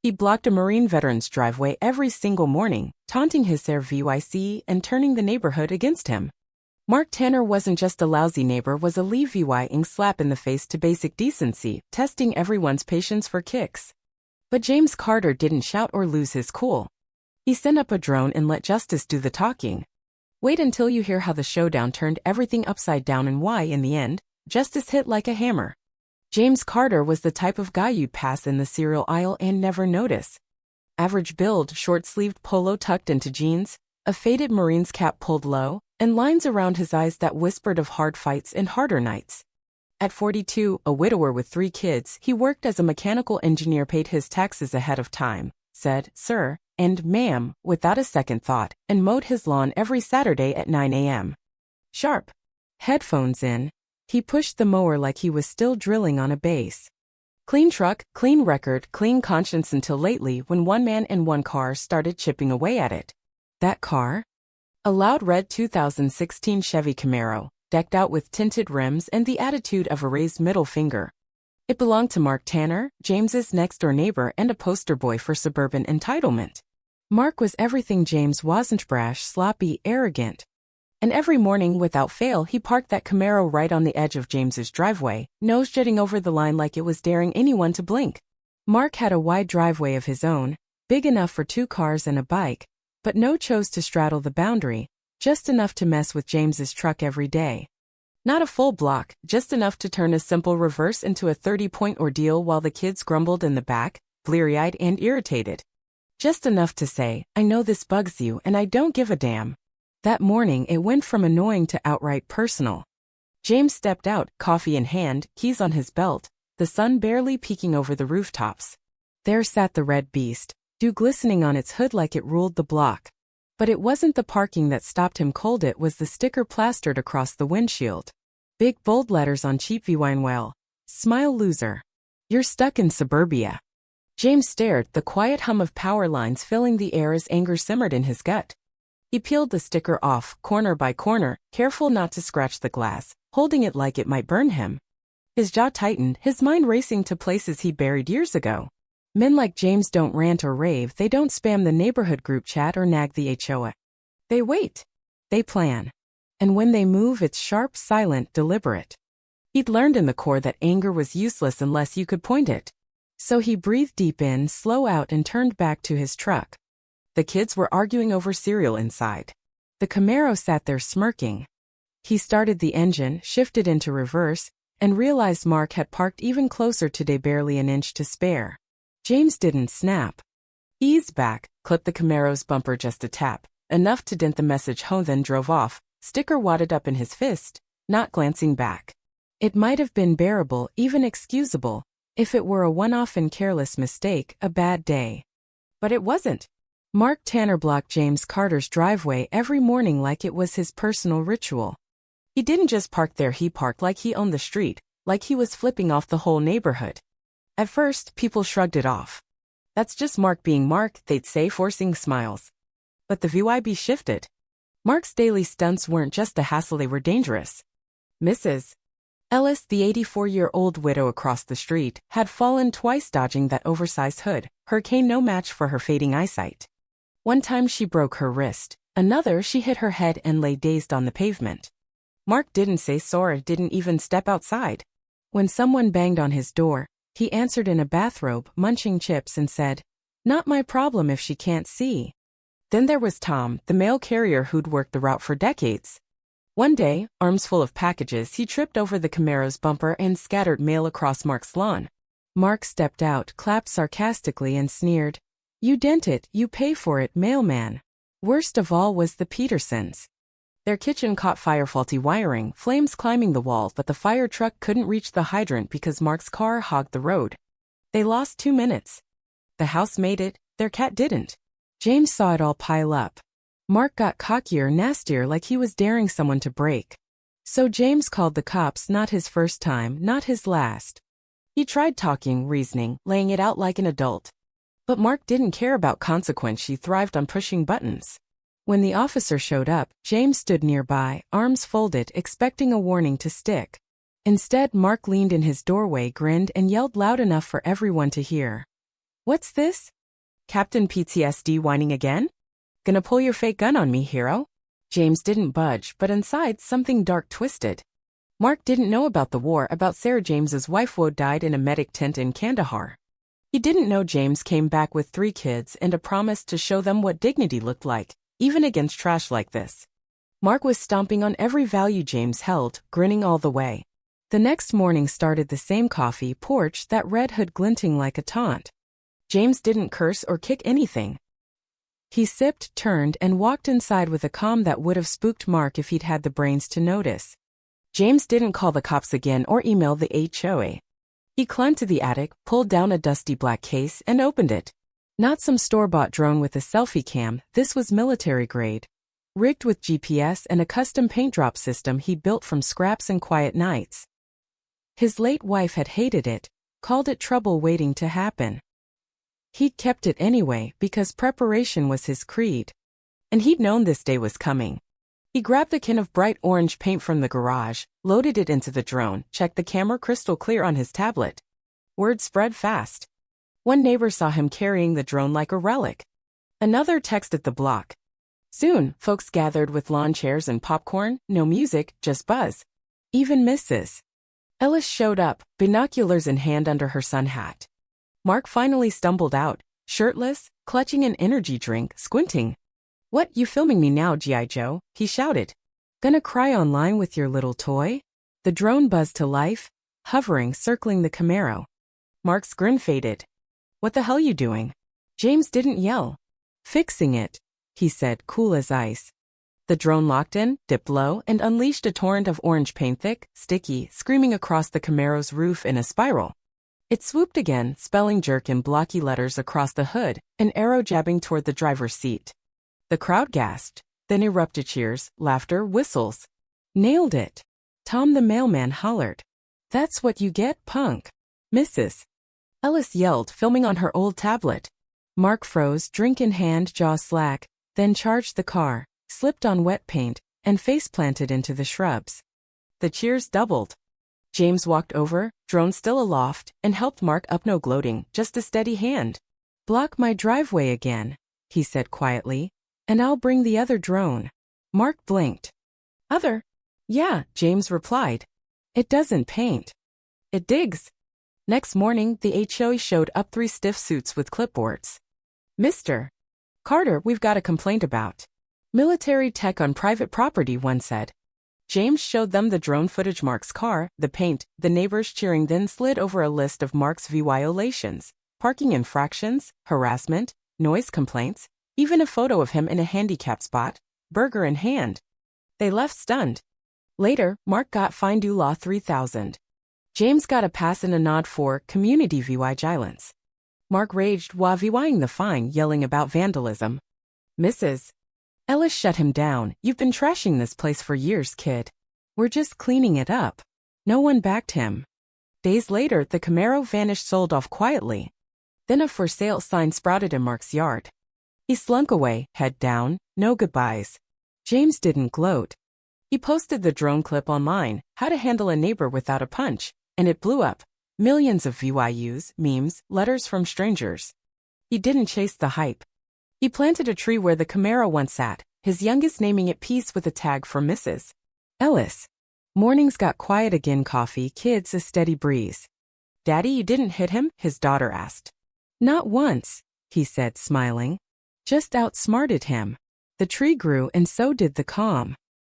He blocked a Marine veteran's driveway every single morning, taunting his SERVYC and turning the neighborhood against him. Mark Tanner wasn't just a lousy neighbor, was a levying slap in the face to basic decency, testing everyone's patience for kicks. But James Carter didn't shout or lose his cool. He sent up a drone and let justice do the talking. Wait until you hear how the showdown turned everything upside down and why, in the end, justice hit like a hammer. James Carter was the type of guy you'd pass in the cereal aisle and never notice. Average build, short-sleeved polo tucked into jeans, a faded Marine's cap pulled low, and lines around his eyes that whispered of hard fights and harder nights. At 42, a widower with 3 kids, he worked as a mechanical engineer, paid his taxes ahead of time, said, "Sir," and "Ma'am," without a second thought, and mowed his lawn every Saturday at 9 a.m. Sharp. Headphones in, he pushed the mower like he was still drilling on a base. Clean truck, clean record, clean conscience until lately when one man and one car started chipping away at it. That car? A loud red 2016 Chevy Camaro, decked out with tinted rims and the attitude of a raised middle finger. It belonged to Mark Tanner, James's next-door neighbor and a poster boy for suburban entitlement. Mark was everything James wasn't: brash, sloppy, arrogant. And every morning without fail he parked that Camaro right on the edge of James's driveway, nose jutting over the line like it was daring anyone to blink. Mark had a wide driveway of his own, big enough for 2 cars and a bike, but no chose to straddle the boundary, just enough to mess with James's truck every day. Not a full block, just enough to turn a simple reverse into a 30-point ordeal while the kids grumbled in the back, bleary-eyed and irritated. Just enough to say, "I know this bugs you and I don't give a damn." That morning it went from annoying to outright personal. James stepped out, coffee in hand, keys on his belt, the sun barely peeking over the rooftops. There sat the red beast, dew glistening on its hood like it ruled the block. But it wasn't the parking that stopped him cold, it was the sticker plastered across the windshield. Big bold letters on cheap Winewell. "Smile, loser. You're stuck in suburbia." James stared, the quiet hum of power lines filling the air as anger simmered in his gut. He peeled the sticker off, corner by corner, careful not to scratch the glass, holding it like it might burn him. His jaw tightened, his mind racing to places he buried years ago. Men like James don't rant or rave, they don't spam the neighborhood group chat or nag the HOA. They wait. They plan. And when they move, it's sharp, silent, deliberate. He'd learned in the Corps that anger was useless unless you could point it. So he breathed deep in, slow out, and turned back to his truck. The kids were arguing over cereal inside. The Camaro sat there smirking. He started the engine, shifted into reverse, and realized Mark had parked even closer today, barely an inch to spare. James didn't snap. Eased back, clipped the Camaro's bumper just a tap, enough to dent the message home, then drove off, sticker wadded up in his fist, not glancing back. It might have been bearable, even excusable, if it were a one-off and careless mistake, a bad day. But it wasn't. Mark Tanner blocked James Carter's driveway every morning like it was his personal ritual. He didn't just park there, he parked like he owned the street, like he was flipping off the whole neighborhood. At first, people shrugged it off. "That's just Mark being Mark," they'd say, forcing smiles. But the vibe shifted. Mark's daily stunts weren't just a hassle, they were dangerous. Mrs. Ellis, the 84-year-old widow across the street, had fallen twice dodging that oversized hood, hurricane no match for her fading eyesight. One time she broke her wrist, another she hit her head and lay dazed on the pavement. Mark didn't say sorry, didn't even step outside. When someone banged on his door, he answered in a bathrobe, munching chips, and said, "Not my problem if she can't see." Then there was Tom, the mail carrier who'd worked the route for decades. One day, arms full of packages, he tripped over the Camaro's bumper and scattered mail across Mark's lawn. Mark stepped out, clapped sarcastically, and sneered, "You dent it, you pay for it, mailman." Worst of all was the Petersons. Their kitchen caught fire, faulty wiring, flames climbing the wall, but the fire truck couldn't reach the hydrant because Mark's car hogged the road. They lost 2 minutes. The house made it, their cat didn't. James saw it all pile up. Mark got cockier, nastier, like he was daring someone to break. So James called the cops, not his first time, not his last. He tried talking, reasoning, laying it out like an adult. But Mark didn't care about consequence, she thrived on pushing buttons. When the officer showed up, James stood nearby, arms folded, expecting a warning to stick. Instead, Mark leaned in his doorway, grinned, and yelled loud enough for everyone to hear. What's this? Captain PTSD whining again? Gonna pull your fake gun on me, hero? James didn't budge, but inside something dark twisted. Mark didn't know about the war, about Sarah James's wife who died in a medic tent in Kandahar. He didn't know James came back with 3 kids and a promise to show them what dignity looked like, even against trash like this. Mark was stomping on every value James held, grinning all the way. The next morning started the same coffee porch, that red hood glinting like a taunt. James didn't curse or kick anything. He sipped, turned, and walked inside with a calm that would have spooked Mark if he'd had the brains to notice. James didn't call the cops again or email the HOA. He climbed to the attic, pulled down a dusty black case, and opened it. Not some store-bought drone with a selfie cam, this was military grade. Rigged with GPS and a custom paint drop system he built from scraps and quiet nights. His late wife had hated it, called it trouble waiting to happen. He'd kept it anyway because preparation was his creed. And he'd known this day was coming. He grabbed the can of bright orange paint from the garage, loaded it into the drone, checked the camera crystal clear on his tablet. Word spread fast. One neighbor saw him carrying the drone like a relic. Another texted the block. Soon, folks gathered with lawn chairs and popcorn, no music, just buzz. Even Mrs. Ellis showed up, binoculars in hand under her sun hat. Mark finally stumbled out, shirtless, clutching an energy drink, squinting. "What, you filming me now, G.I. Joe?" he shouted. "Gonna cry online with your little toy?" The drone buzzed to life, hovering, circling the Camaro. Mark's grin faded. "What the hell you doing?" James didn't yell. "Fixing it," he said, cool as ice. The drone locked in, dipped low, and unleashed a torrent of orange paint, thick, sticky, screaming across the Camaro's roof in a spiral. It swooped again, spelling jerk in blocky letters across the hood, an arrow jabbing toward the driver's seat. The crowd gasped, then erupted cheers, laughter, whistles. "Nailed it!" Tom the mailman hollered. "That's what you get, punk." Mrs. Ellis yelled, filming on her old tablet. Mark froze, drink in hand, jaw slack, then charged the car, slipped on wet paint, and face-planted into the shrubs. The cheers doubled. James walked over, drone still aloft, and helped Mark up, no gloating, just a steady hand. "Block my driveway again," he said quietly, "and I'll bring the other drone." Mark blinked. "Other?" "Yeah," James replied. "It doesn't paint. It digs." Next morning, the HOA showed up 3 stiff suits with clipboards. "Mr. Carter, we've got a complaint about military tech on private property," one said. James showed them the drone footage, Mark's car, the paint, the neighbors cheering, then slid over a list of Mark's violations: parking infractions, harassment, noise complaints, even a photo of him in a handicapped spot, burger in hand. They left stunned. Later, Mark got fined law $3,000. James got a pass and a nod for community vigilance. Mark raged while VYing the fine, yelling about vandalism. Mrs. Ellis shut him down. "You've been trashing this place for years, kid. We're just cleaning it up." No one backed him. Days later, the Camaro vanished, sold off quietly. Then a for sale sign sprouted in Mark's yard. He slunk away, head down, no goodbyes. James didn't gloat. He posted the drone clip online, how to handle a neighbor without a punch, and it blew up. Millions of VYUs, memes, letters from strangers. He didn't chase the hype. He planted a tree where the Camaro once sat, his youngest naming it Peace with a tag for Mrs. Ellis. Mornings got quiet again, coffee, kids, a steady breeze. "Daddy, you didn't hit him?" his daughter asked. "Not once," he said, smiling. "Just outsmarted him." The tree grew and so did the calm.